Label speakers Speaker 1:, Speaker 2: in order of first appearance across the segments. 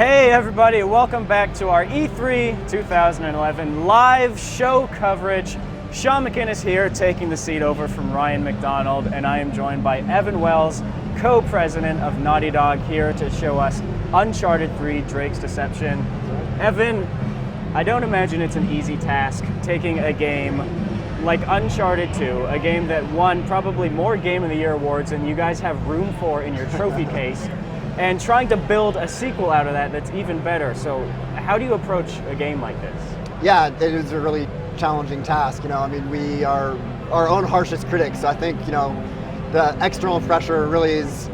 Speaker 1: Hey everybody, welcome back to our E3 2011 live show coverage. Sean McInnes here, taking the seat over from Ryan McDonald, and I am joined by Evan Wells, co-president of Naughty Dog, here to show us Uncharted 3: Drake's Deception. Evan, I don't imagine it's an easy task taking a game like Uncharted 2, a game that won probably more Game of the Year awards than you guys have room for in your trophy case, and trying to build a sequel out of that that's even better. So how do you approach a game like this?
Speaker 2: Yeah, it is a really challenging task. I mean, we are our own harshest critics. So I think, the external pressure really is,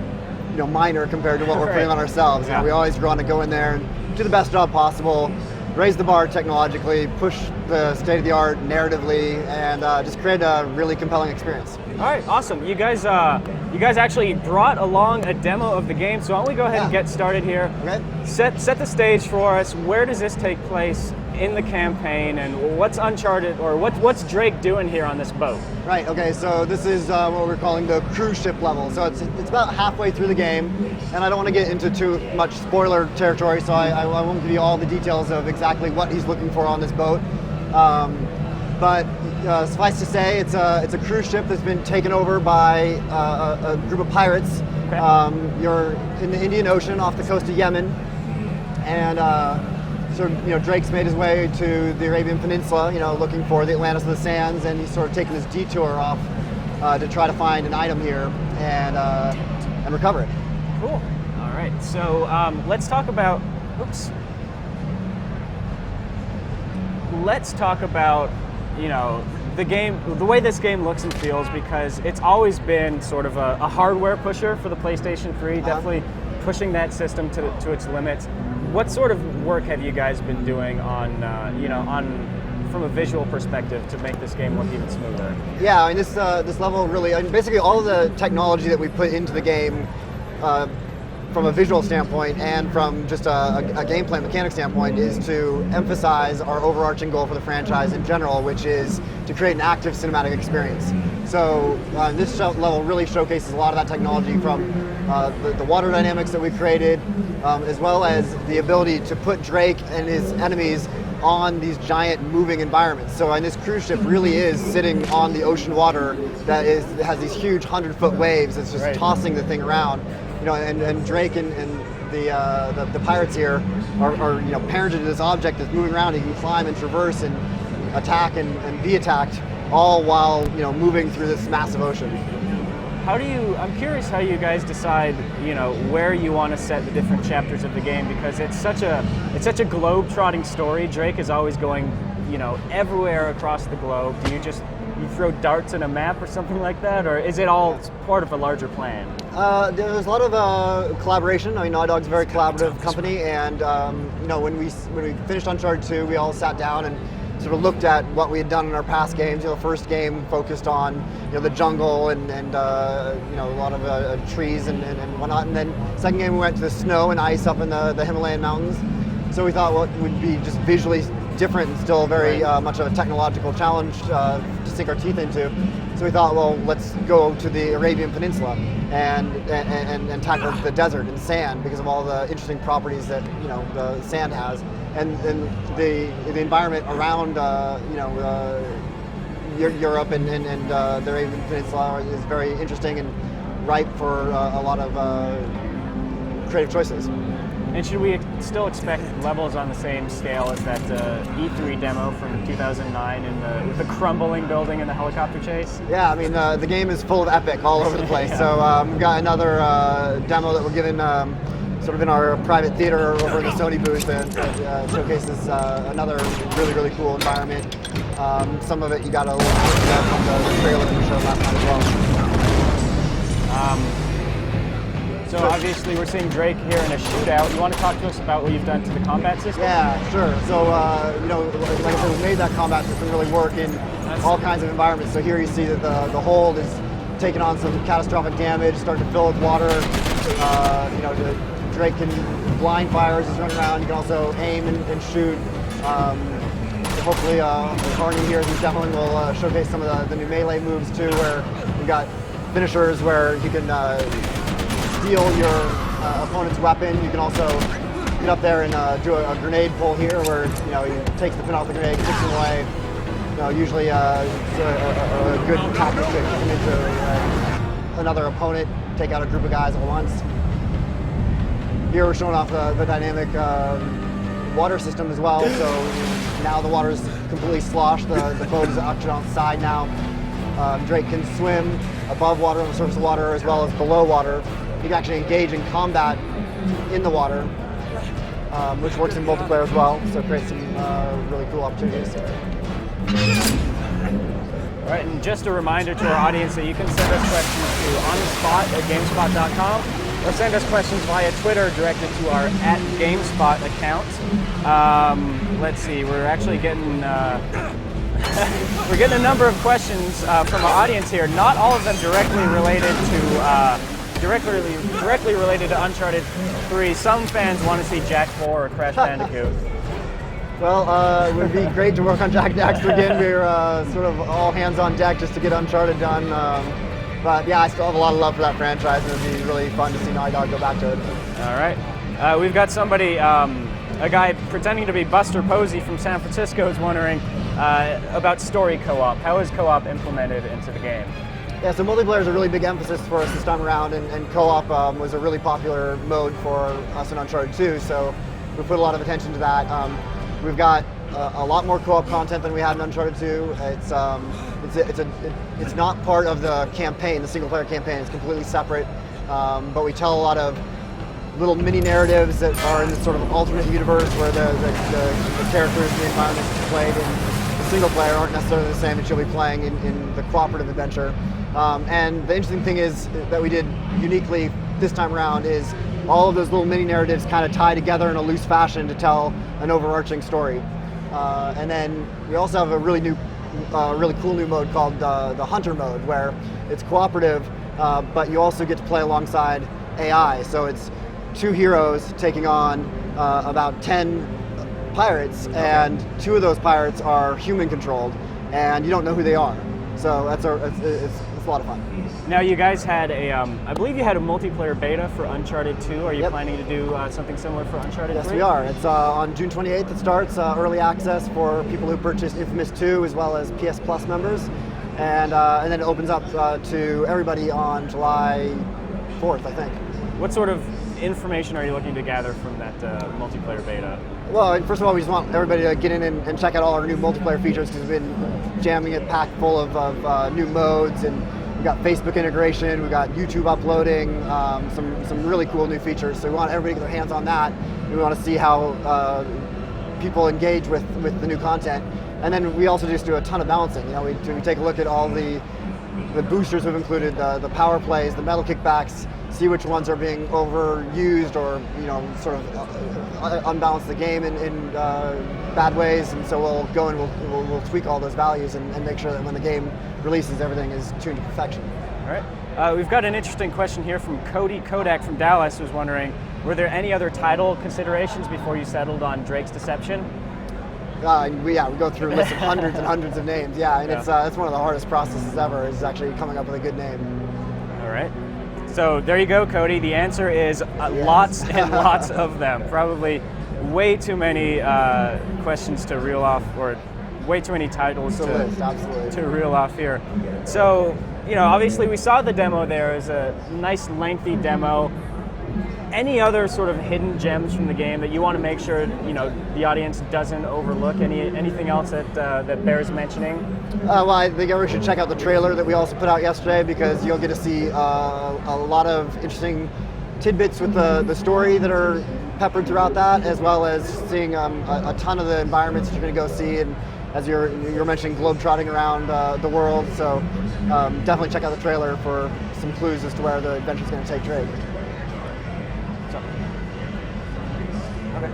Speaker 2: minor compared to what we're putting on ourselves.
Speaker 1: Yeah.
Speaker 2: We always want to go in there and do the best job possible, raise the bar technologically, push the state of the art narratively, and just create a really compelling experience.
Speaker 1: All right, awesome. You guys actually brought along a demo of the game, so why don't we go ahead and get started here?
Speaker 2: Okay.
Speaker 1: Set the stage for us. Where does this take place in the campaign, and what's Uncharted, or what's Drake doing here on this boat?
Speaker 2: Right. Okay. So this is what we're calling the cruise ship level. So it's about halfway through the game, and I don't want to get into too much spoiler territory, so I won't give you all the details of exactly what he's looking for on this boat. But suffice to say, it's a cruise ship that's been taken over by a group of pirates. Okay. You're in the Indian Ocean off the coast of Yemen, and so Drake's made his way to the Arabian Peninsula, looking for the Atlantis of the Sands, and he's sort of taken this detour off to try to find an item here and recover it.
Speaker 1: Cool. All right. So let's talk about. Let's talk about the game, the way this game looks and feels, because it's always been sort of a hardware pusher for the PlayStation 3, definitely pushing that system to its limits. What sort of work have you guys been doing on from a visual perspective to make this game look even smoother?
Speaker 2: Yeah, I mean this level really, basically all of the technology that we put into the game, from a visual standpoint and from just a gameplay mechanic standpoint, is to emphasize our overarching goal for the franchise in general, which is to create an active cinematic experience. So this level really showcases a lot of that technology, from the water dynamics that we created, as well as the ability to put Drake and his enemies on these giant moving environments. So this cruise ship really is sitting on the ocean water that has these huge 100-foot waves that's just tossing the thing around. And Drake and the pirates here are parented to this object that's moving around. He can climb and traverse and attack and be attacked, all while moving through this massive ocean.
Speaker 1: I'm curious how you guys decide where you want to set the different chapters of the game, because it's such a globe-trotting story. Drake is always going everywhere across the globe. Do you throw darts in a map or something like that, or is it all part of a larger plan?
Speaker 2: There's a lot of collaboration. I mean, Naughty Dog's a very collaborative company, and when we finished Uncharted 2, we all sat down and sort of looked at what we had done in our past games. The first game focused on the jungle and a lot of trees and whatnot, and then second game we went to the snow and ice up in the Himalayan mountains. So we thought what would be just visually different and still very much a technological challenge to sink our teeth into. So we thought, well, let's go to the Arabian Peninsula and tackle the desert and sand, because of all the interesting properties that the sand has, and the environment around Europe and the Arabian Peninsula is very interesting and ripe for a lot of creative choices.
Speaker 1: And should we still expect levels on the same scale as that E3 demo from 2009 with the crumbling building and the helicopter chase?
Speaker 2: Yeah, I mean, the game is full of epic all over the place. So we've got another demo that we're giving sort of in our private theater over in the Sony booth that showcases another really, really cool environment. Some of it you got a little bit from the trailer that we showed last night as well.
Speaker 1: So obviously we're seeing Drake here in a shootout. You want to talk to us about what you've done to the combat system?
Speaker 2: Yeah, sure. So, like I said, we made that combat system really work in all kinds of environments. So here you see that the hold is taking on some catastrophic damage, starting to fill with water. Drake can blind fire as he's running around. You can also aim and shoot. Hopefully, Barney here, as he's demoing, will showcase some of the new melee moves too, where we've got finishers where you can steal your opponent's weapon. You can also get up there and do a grenade pull here, where he takes the pin off the grenade, kicks him away. Usually it's a good tactic to kick him into another opponent, take out a group of guys at once. Here we're showing off the dynamic water system as well. So now the water is completely sloshed. The boat is actually on the side now. Drake can swim above water, on the surface of water, as well as below water. He can actually engage in combat in the water, which works in multiplayer as well. So it creates some really cool opportunities.
Speaker 1: All right, and just a reminder to our audience that you can send us questions to onthespot@gamespot.com or send us questions via Twitter directed to our @GameSpot account. Let's see, we're actually getting we're getting a number of questions from our audience here. Not all of them directly related to Uncharted 3. Some fans want to see Jak 4 or Crash Bandicoot.
Speaker 2: Well, it would be great to work on Jak Daxter again. We're sort of all hands on deck just to get Uncharted done. But yeah, I still have a lot of love for that franchise, and it'd be really fun to see Naughty Dog go back to it.
Speaker 1: All right. We've got somebody, a guy pretending to be Buster Posey from San Francisco is wondering about story co-op. How is co-op implemented into the game?
Speaker 2: Yeah, so multiplayer is a really big emphasis for us this time around, and co-op was a really popular mode for us in Uncharted 2, so we put a lot of attention to that. We've got a lot more co-op content than we had in Uncharted 2. It's not part of the campaign, the single-player campaign. It's completely separate, but we tell a lot of little mini narratives that are in this sort of alternate universe where the characters and the environments played in the single player aren't necessarily the same that you'll be playing in the cooperative adventure. And the interesting thing is that we did uniquely this time around is all of those little mini narratives kind of tie together in a loose fashion to tell an overarching story. And then we also have a really cool new mode called the Hunter mode, where it's cooperative, but you also get to play alongside AI. So it's two heroes taking on about 10 pirates, and 2 of those pirates are human controlled, and you don't know who they are. So it's a lot of fun.
Speaker 1: Now you guys had I believe you had a multiplayer beta for Uncharted 2. Are you planning to do something similar for Uncharted 3?
Speaker 2: Yes, we are. It's on June 28th it starts, early access for people who purchased Infamous 2 as well as PS Plus members. And then it opens up to everybody on July 4th, I think.
Speaker 1: What sort of information are you looking to gather from that multiplayer beta?
Speaker 2: Well, first of all, we just want everybody to get in and check out all our new multiplayer features, because we've been jamming it packed full of new modes, and we've got Facebook integration, we've got YouTube uploading, some really cool new features. So we want everybody to get their hands on that. We want to see how people engage with the new content. And then we also just do a ton of balancing. We take a look at all the boosters we've included, the power plays, the metal kickbacks, see which ones are being overused or sort of unbalance the game in bad ways, and so we'll go and we'll tweak all those values and make sure that when the game releases, everything is tuned to perfection.
Speaker 1: All right. We've got an interesting question here from Cody Kodak from Dallas, who's wondering, were there any other title considerations before you settled on Drake's Deception?
Speaker 2: We go through a list of hundreds and hundreds of names. It's one of the hardest processes ever, is actually coming up with a good name.
Speaker 1: All right. So there you go, Cody. The answer is lots and lots of them. Probably way too many questions to reel off, or way too many titles to reel off here. So, obviously we saw the demo there. It was a nice lengthy demo. Any other sort of hidden gems from the game that you want to make sure the audience doesn't overlook? Anything else that bears mentioning?
Speaker 2: Well, I think everyone should check out the trailer that we also put out yesterday, because you'll get to see a lot of interesting tidbits with the story that are peppered throughout that, as well as seeing a ton of the environments that you're going to go see, and as you're mentioning, globetrotting around the world. So definitely check out the trailer for some clues as to where the adventure's going to take Drake.
Speaker 1: Okay.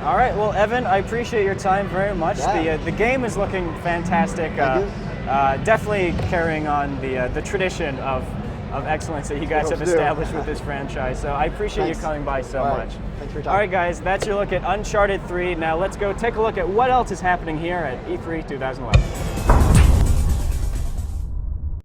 Speaker 1: All right. Well, Evan, I appreciate your time very much.
Speaker 2: Yeah.
Speaker 1: The game is looking fantastic. Definitely carrying on the tradition of excellence that you guys have established with this franchise. So I appreciate you coming by so much.
Speaker 2: Thanks for your time.
Speaker 1: All right, guys, that's your look at Uncharted 3. Now let's go take a look at what else is happening here at E3 2011.